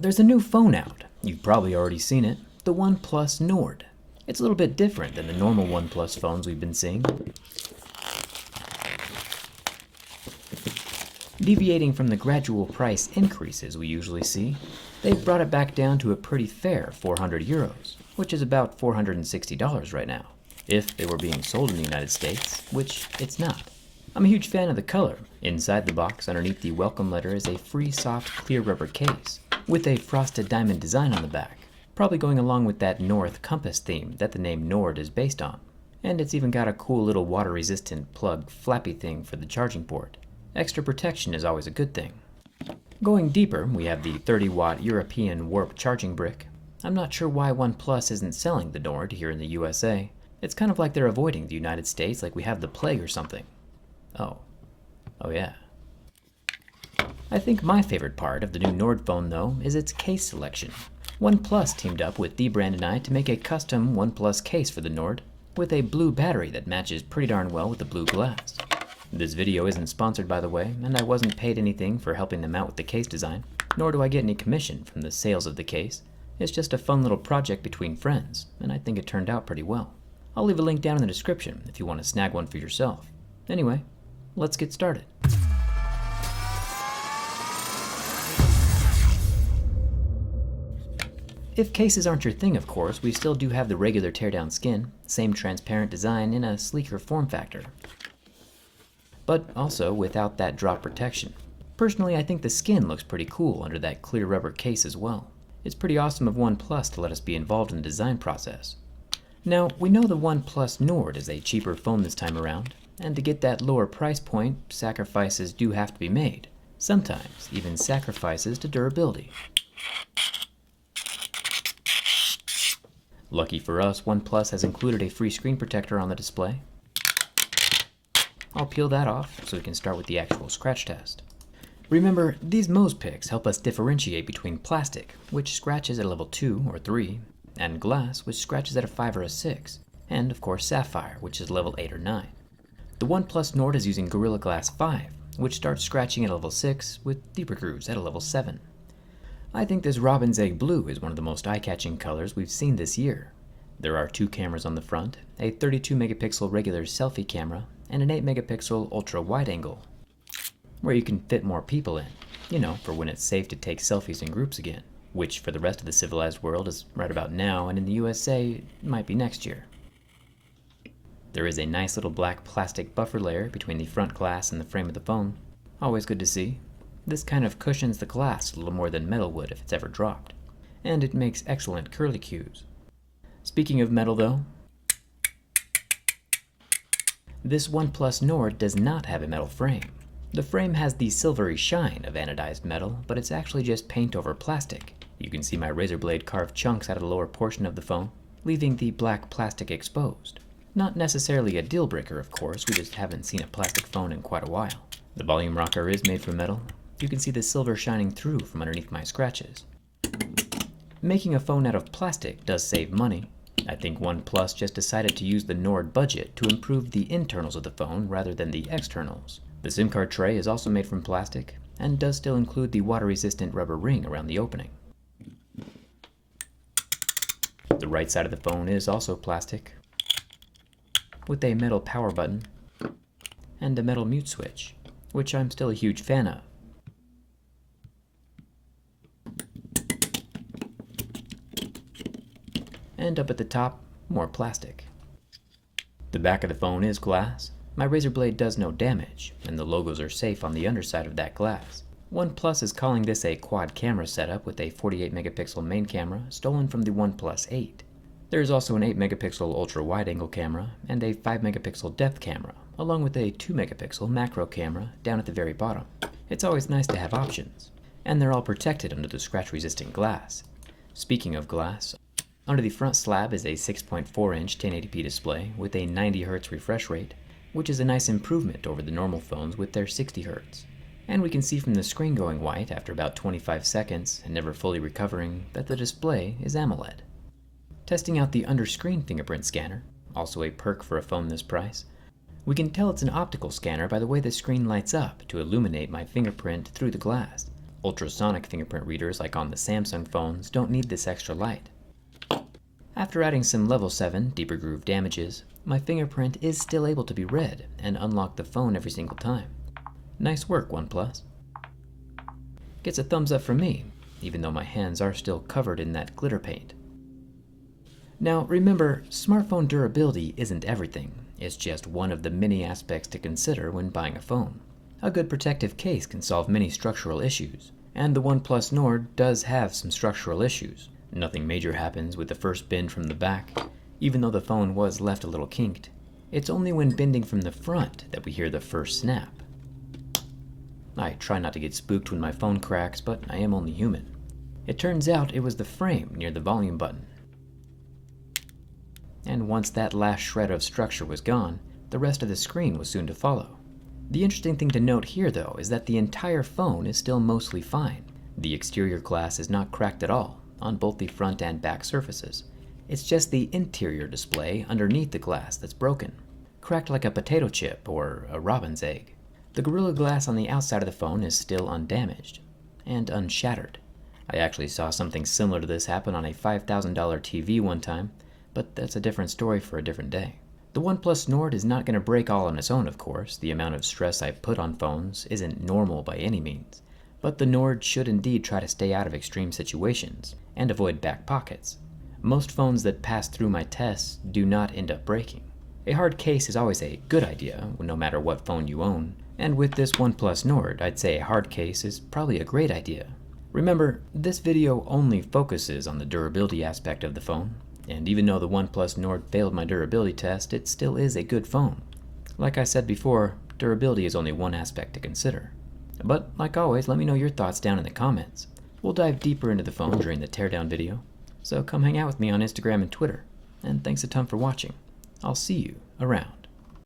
There's a new phone out. You've probably already seen it, the OnePlus Nord. It's a little bit different than the normal OnePlus phones we've been seeing. Deviating from the gradual price increases we usually see, they've brought it back down to a pretty fair 400 euros, which is about $460 right now, if they were being sold in the United States, which it's not. I'm a huge fan of the color. Inside the box, underneath the welcome letter, is a free soft clear rubber case with a frosted diamond design on the back, probably going along with that North compass theme that the name Nord is based on. And it's even got a cool little water-resistant plug flappy thing for the charging port. Extra protection is always a good thing. Going deeper, we have the 30-watt European warp charging brick. I'm not sure why OnePlus isn't selling the Nord here in the USA. It's kind of like they're avoiding the United States like we have the plague or something. Oh yeah. I think my favorite part of the new Nord phone, though, is its case selection. OnePlus teamed up with Dbrand and I to make a custom OnePlus case for the Nord, with a blue battery that matches pretty darn well with the blue glass. This video isn't sponsored, by the way, and I wasn't paid anything for helping them out with the case design, nor do I get any commission from the sales of the case. It's just a fun little project between friends, and I think it turned out pretty well. I'll leave a link down in the description if you want to snag one for yourself. Anyway, let's get started. If cases aren't your thing, of course, we still do have the regular teardown skin, same transparent design in a sleeker form factor, but also without that drop protection. Personally, I think the skin looks pretty cool under that clear rubber case as well. It's pretty awesome of OnePlus to let us be involved in the design process. Now, we know the OnePlus Nord is a cheaper phone this time around, and to get that lower price point, sacrifices do have to be made. Sometimes, even sacrifices to durability. Lucky for us, OnePlus has included a free screen protector on the display. I'll peel that off so we can start with the actual scratch test. Remember, these Mohs picks help us differentiate between plastic, which scratches at a level 2 or 3, and glass, which scratches at a 5 or a 6, and of course sapphire, which is level 8 or 9. The OnePlus Nord is using Gorilla Glass 5, which starts scratching at a level 6 with deeper grooves at a level 7. I think this robin's egg blue is one of the most eye-catching colors we've seen this year. There are two cameras on the front, a 32 megapixel regular selfie camera, and an 8 megapixel ultra wide angle, where you can fit more people in, for when it's safe to take selfies in groups again, which for the rest of the civilized world is right about now, and in the USA, it might be next year. There is a nice little black plastic buffer layer between the front glass and the frame of the phone. Always good to see. This kind of cushions the glass a little more than metal would if it's ever dropped, and it makes excellent curlicues. Speaking of metal though, this OnePlus Nord does not have a metal frame. The frame has the silvery shine of anodized metal, but it's actually just paint over plastic. You can see my razor blade carved chunks out of the lower portion of the phone, leaving the black plastic exposed. Not necessarily a deal breaker, of course, we just haven't seen a plastic phone in quite a while. The volume rocker is made from metal. You can see the silver shining through from underneath my scratches. Making a phone out of plastic does save money. I think OnePlus just decided to use the Nord budget to improve the internals of the phone rather than the externals. The SIM card tray is also made from plastic, and does still include the water-resistant rubber ring around the opening. The right side of the phone is also plastic, with a metal power button, and a metal mute switch, which I'm still a huge fan of. And up at the top, more plastic. The back of the phone is glass. My razor blade does no damage, and the logos are safe on the underside of that glass. OnePlus is calling this a quad camera setup with a 48 megapixel main camera stolen from the OnePlus 8. There is also an 8 megapixel ultra wide angle camera and a 5 megapixel depth camera, along with a 2 megapixel macro camera down at the very bottom. It's always nice to have options, and they're all protected under the scratch resistant glass. Speaking of glass, under the front slab is a 6.4-inch 1080p display with a 90 Hz refresh rate, which is a nice improvement over the normal phones with their 60 Hz. And we can see from the screen going white after about 25 seconds and never fully recovering that the display is AMOLED. Testing out the under-screen fingerprint scanner, also a perk for a phone this price, we can tell it's an optical scanner by the way the screen lights up to illuminate my fingerprint through the glass. Ultrasonic fingerprint readers like on the Samsung phones don't need this extra light. After adding some level 7 deeper groove damages, my fingerprint is still able to be read and unlock the phone every single time. Nice work, OnePlus. Gets a thumbs up from me, even though my hands are still covered in that glitter paint. Now remember, smartphone durability isn't everything. It's just one of the many aspects to consider when buying a phone. A good protective case can solve many structural issues, and the OnePlus Nord does have some structural issues. Nothing major happens with the first bend from the back, even though the phone was left a little kinked. It's only when bending from the front that we hear the first snap. I try not to get spooked when my phone cracks, but I am only human. It turns out it was the frame near the volume button. And once that last shred of structure was gone, the rest of the screen was soon to follow. The interesting thing to note here, though, is that the entire phone is still mostly fine. The exterior glass is not cracked at all, on both the front and back surfaces. It's just the interior display underneath the glass that's broken, cracked like a potato chip or a robin's egg. The Gorilla Glass on the outside of the phone is still undamaged and unshattered. I actually saw something similar to this happen on a $5,000 TV one time, but that's a different story for a different day. The OnePlus Nord is not going to break all on its own, of course. The amount of stress I put on phones isn't normal by any means. But the Nord should indeed try to stay out of extreme situations and avoid back pockets. Most phones that pass through my tests do not end up breaking. A hard case is always a good idea, no matter what phone you own, and with this OnePlus Nord, I'd say a hard case is probably a great idea. Remember, this video only focuses on the durability aspect of the phone, and even though the OnePlus Nord failed my durability test, it still is a good phone. Like I said before, durability is only one aspect to consider. But like always, let me know your thoughts down in the comments. We'll dive deeper into the phone during the teardown video, so come hang out with me on Instagram and Twitter. And thanks a ton for watching. I'll see you around.